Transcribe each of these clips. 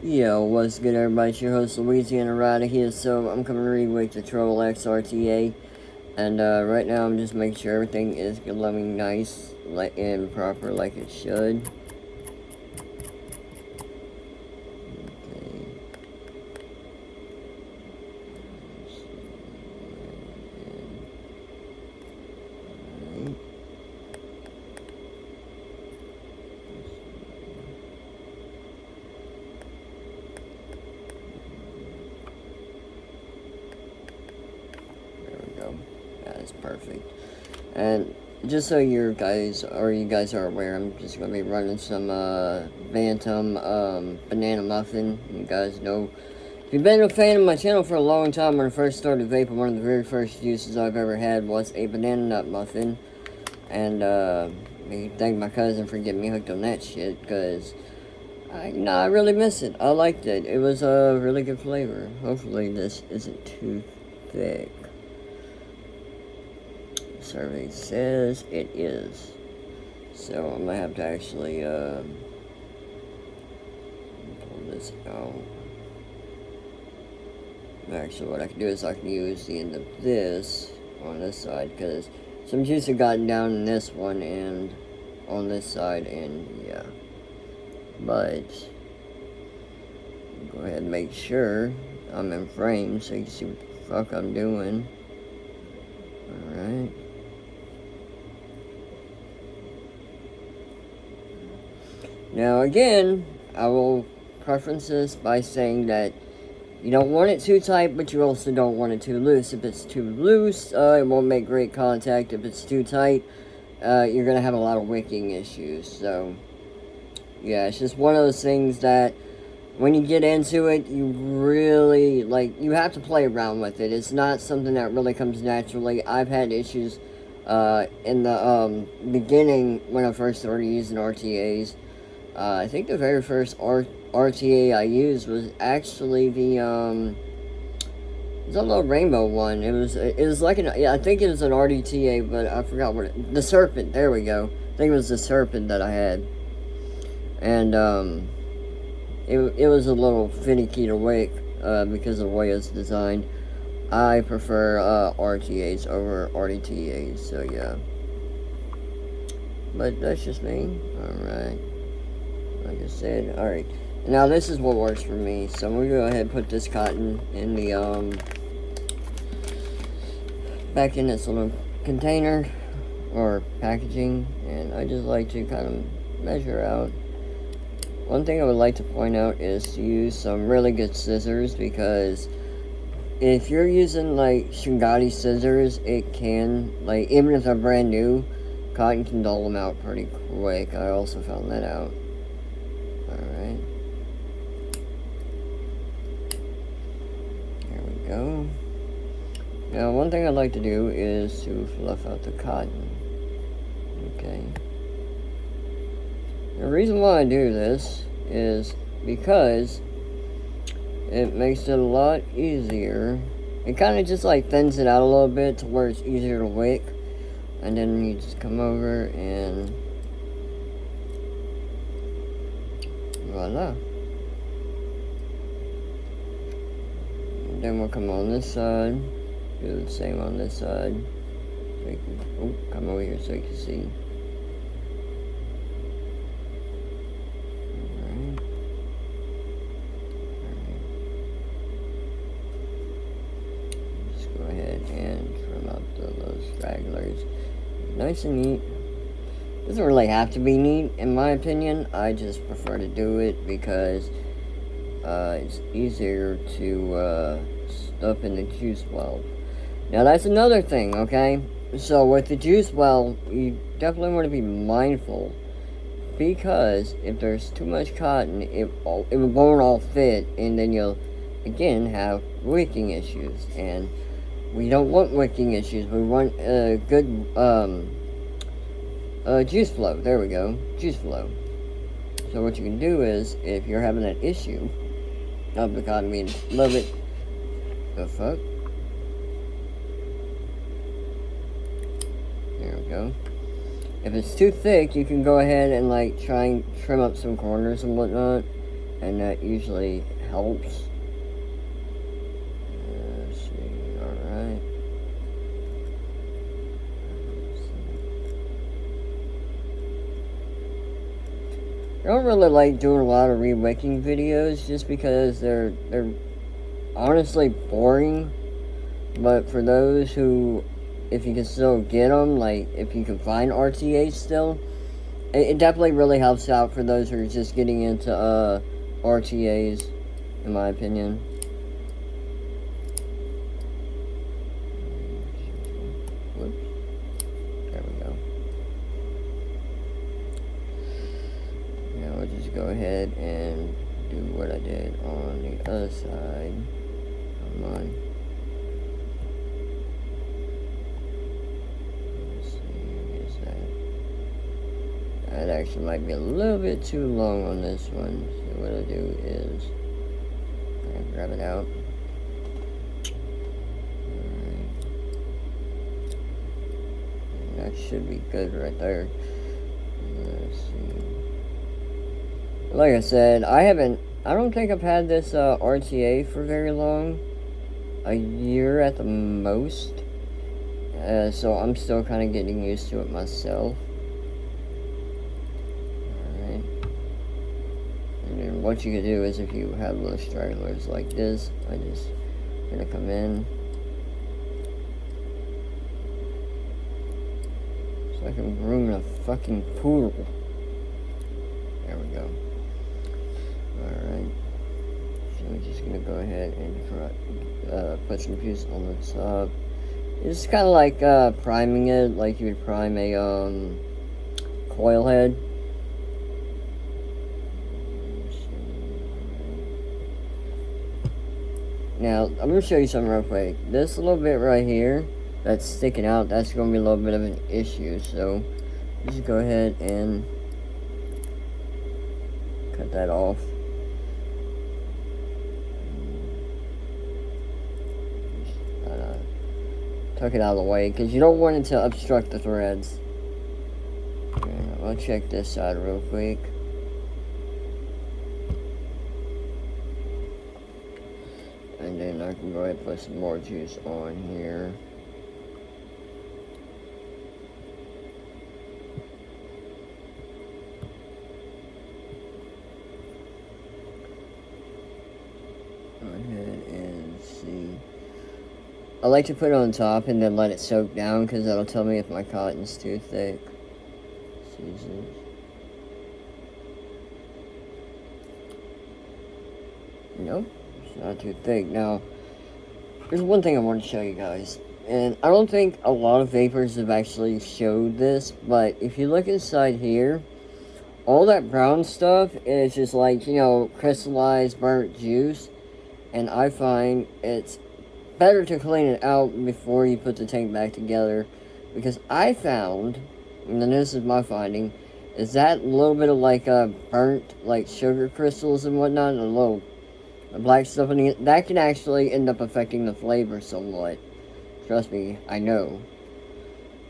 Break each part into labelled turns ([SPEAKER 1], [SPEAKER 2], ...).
[SPEAKER 1] Yo, what's good everybody, it's your host Louisiana Rider here. So I'm coming to Rewick the Troll X RTA, and right now I'm just making sure everything is glowing nice and proper like it should. Okay. Alright. That is perfect. And just so you guys are aware, I'm just gonna be running some Bantam banana muffin. You guys know, if you've been a fan of my channel for a long time, when I first started vaping, one of the very first juices I've ever had was a banana nut muffin. And I thank my cousin for getting me hooked on that shit, because I really miss it. I liked it. It was a really good flavor. Hopefully this isn't too thick. Survey says it is. So I'm gonna have to actually pull this out. Actually, what I can do is I can use the end of this on this side, because some juice had gotten down in this one and on this side, and yeah. But go ahead and make sure I'm in frame so you can see what the fuck I'm doing. Alright. Now again, I will preference this by saying that you don't want it too tight, but you also don't want it too loose. If it's too loose, it won't make great contact. If it's too tight, you're going to have a lot of wicking issues. So, yeah, it's just one of those things that when you get into it, you really, you have to play around with it. It's not something that really comes naturally. I've had issues in the beginning when I first started using RTAs. I think the very first RTA I used was actually the, it was a little rainbow one. It was like I think it was an RDTA, but I forgot what the Serpent, there we go. I think it was the Serpent that I had. And, it was a little finicky to wick, because of the way it's designed. I prefer, RTAs over RDTAs, so yeah. But that's just me. Alright. Like I said, alright. Now this is what works for me. So I'm gonna go ahead and put this cotton in the back in this little container or packaging, and I just like to kind of measure out. One thing I would like to point out is to use some really good scissors, because if you're using like Shingati scissors, it can, even if they're brand new, cotton can dull them out pretty quick. I also found that out. Alright. There we go. Now, one thing I'd like to do is to fluff out the cotton. Okay. The reason why I do this is because it makes it a lot easier. It kind of just thins it out a little bit to where it's easier to wick. And then you just come over and voila. And then we'll come on this side, do the same on this side. So you can, come over here so you can see. Alright. Just go ahead and trim up those stragglers. Nice and neat. Doesn't really have to be neat, in my opinion. I just prefer to do it because it's easier to stuff in the juice well. Now that's another thing, okay? So with the juice well, you definitely want to be mindful, because if there's too much cotton, it won't all fit, and then you'll again have wicking issues. And we don't want wicking issues. We want a good juice flow. There we go. Juice flow. So what you can do is, if you're having that issue of the cotton being a little bit, the fuck? There we go. If it's too thick, you can go ahead and try and trim up some corners and whatnot. and that usually helps. Let's see, alright. I don't really like doing a lot of rewicking videos just because they're honestly boring. But for those who, if you can still get them, like if you can find RTA still, it definitely really helps out for those who are just getting into RTAs, in my opinion. Whoops. There we go. Now I'll just go ahead and do what I did on the other side. Come on. Let's see, is that actually might be a little bit too long on this one. So what I'll do is I grab it out. That should be good right there. Let's see. Like I said, I don't think I've had this RTA for very long. A year at the most. So I'm still kind of getting used to it myself. Alright. And then what you can do is if you have little stragglers like this, I just gonna come in. I can groom a fucking poodle. There we go. Alright. So we're just gonna go ahead and put some juice on the top. It's kind of like priming it, like you would prime a coil head. Now, I'm gonna show you something real quick. This little bit right here that's sticking out, that's going to be a little bit of an issue, so just go ahead and cut that off. Tuck it out of the way because you don't want it to obstruct the threads. And I'll check this side real quick. And then I can go ahead and put some more juice on here. I like to put it on top and then let it soak down because that'll tell me if my cotton's too thick. Nope, it's not too thick. Now, there's one thing I want to show you guys. And I don't think a lot of vapors have actually showed this, but if you look inside here, all that brown stuff is just like, you know, crystallized burnt juice. And I find it's better to clean it out before you put the tank back together, because I found, and then this is my finding, is that little bit of like burnt like sugar crystals and whatnot, and a little black stuff in it, that can actually end up affecting the flavor somewhat. Trust me, I know.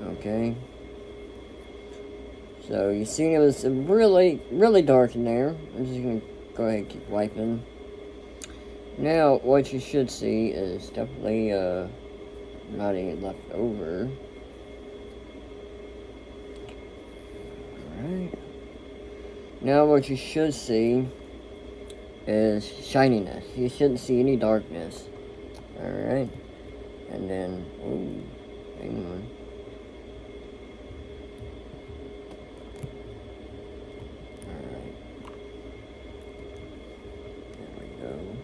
[SPEAKER 1] Okay. So you see it was really, really dark in there. I'm just gonna go ahead and keep wiping. Now, what you should see is definitely, not any left over. Alright. Now, what you should see is shininess. You shouldn't see any darkness. Alright. And then, ooh, hang on. Alright. There we go.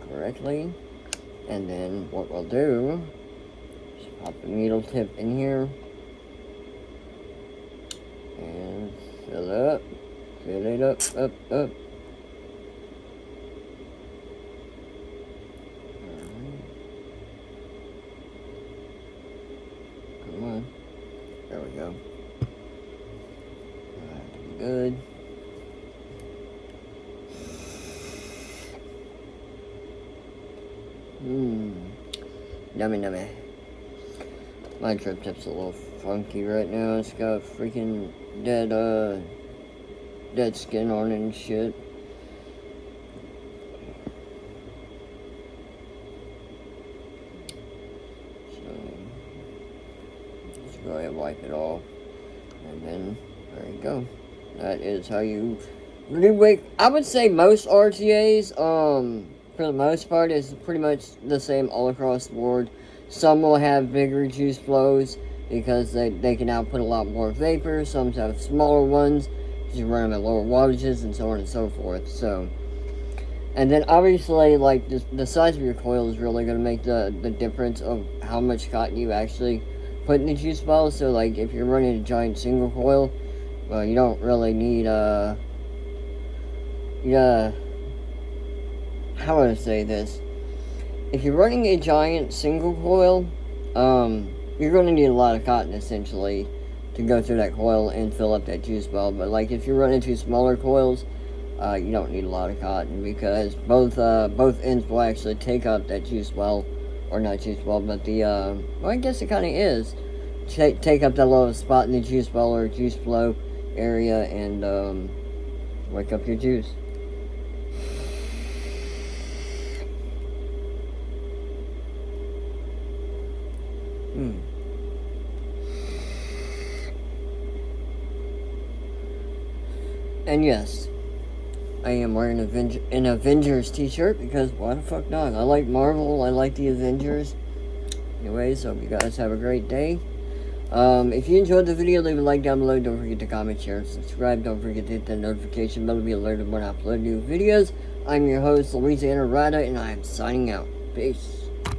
[SPEAKER 1] Correctly, and then what we'll do is pop the needle tip in here and fill it up, up. Alright. Come on, there we go. Alright, good. Yummy. My drip tip's a little funky right now. It's got freaking dead skin on it and shit. So, let's go ahead and wipe it off. And then, there you go. That is how you Rewick. I would say most RTAs, for the most part, is pretty much the same all across the board. Some will have bigger juice flows because they can output a lot more vapor. Some have smaller ones because you run them at lower wattages and so on and so forth. So, and then obviously, like, the size of your coil is really going to make the difference of how much cotton you actually put in the juice bottle. So, like, if you're running a giant single coil, well, you don't really need, how would I say this? If you're running a giant single coil, you're going to need a lot of cotton, essentially, to go through that coil and fill up that juice bottle. But, like, if you're running two smaller coils, you don't need a lot of cotton, because both ends will actually take up that juice well, or not juice well, but the, well, I guess it kind of is. Take up that little spot in the juice well or juice flow area and, wake up your juice. And yes, I am wearing an Avengers t-shirt because why the fuck not? I like Marvel, I like the Avengers. Anyways, hope you guys have a great day. If you enjoyed the video, leave a like down below. Don't forget to comment, share, and subscribe. Don't forget to hit that notification bell to be alerted when I upload new videos. I'm your host, Louisiana Rada, and I am signing out. Peace.